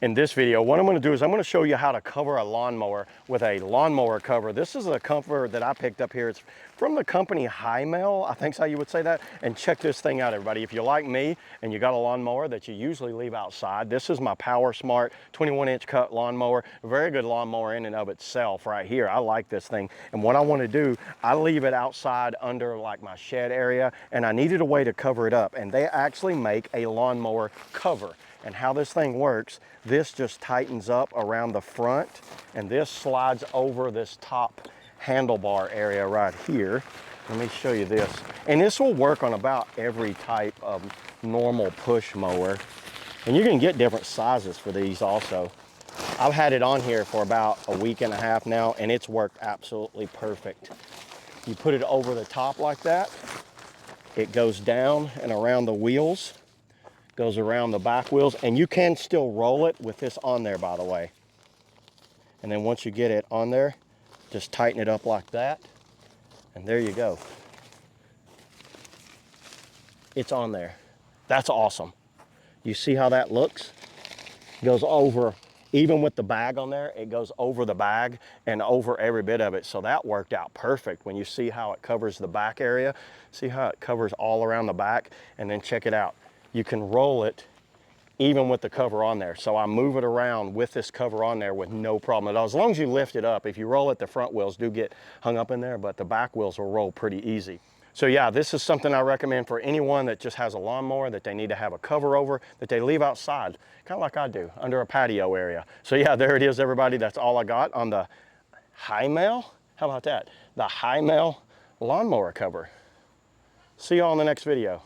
In this video, what I'm going to do is I'm going to show you how to cover a lawnmower with a lawnmower cover. This is a cover that I picked up here. It's from the company Himal, I think's how you would say that. And check this thing out, everybody. If you're like me and you got a lawnmower that you usually leave outside, this is my Power Smart 21-inch cut lawnmower. A very good lawnmower in and of itself right here. I like this thing. And what I want to do, I leave it outside under like my shed area, and I needed a way to cover it up. And they actually make a lawnmower cover. And how this thing works, this just tightens up around the front, and this slides over this top handlebar area right here. Let me show you this. And this will work on about every type of normal push mower. And you can get different sizes for these also. I've had it on here for about a week and a half now, and it's worked absolutely perfect. You put it over the top like that. It goes down and around the wheels. Goes around the back wheels, and you can still roll it with this on there, by the way. And then once you get it on there, just tighten it up like that, and there you go. It's on there. That's awesome. You see how that looks? It goes over, even with the bag on there, it goes over the bag and over every bit of it. So that worked out perfect when you see how it covers the back area. See how it covers all around the back, and then check it out. You can roll it even with the cover on there. So I move it around with this cover on there with no problem at all. As long as you lift it up. If you roll it, the front wheels do get hung up in there, but the back wheels will roll pretty easy. So yeah, this is something I recommend for anyone that just has a lawnmower that they need to have a cover over, that they leave outside, kind of like I do, under a patio area. So yeah, there it is, everybody. That's all I got on the Himal. How about that? The Himal lawnmower cover. See you all in the next video.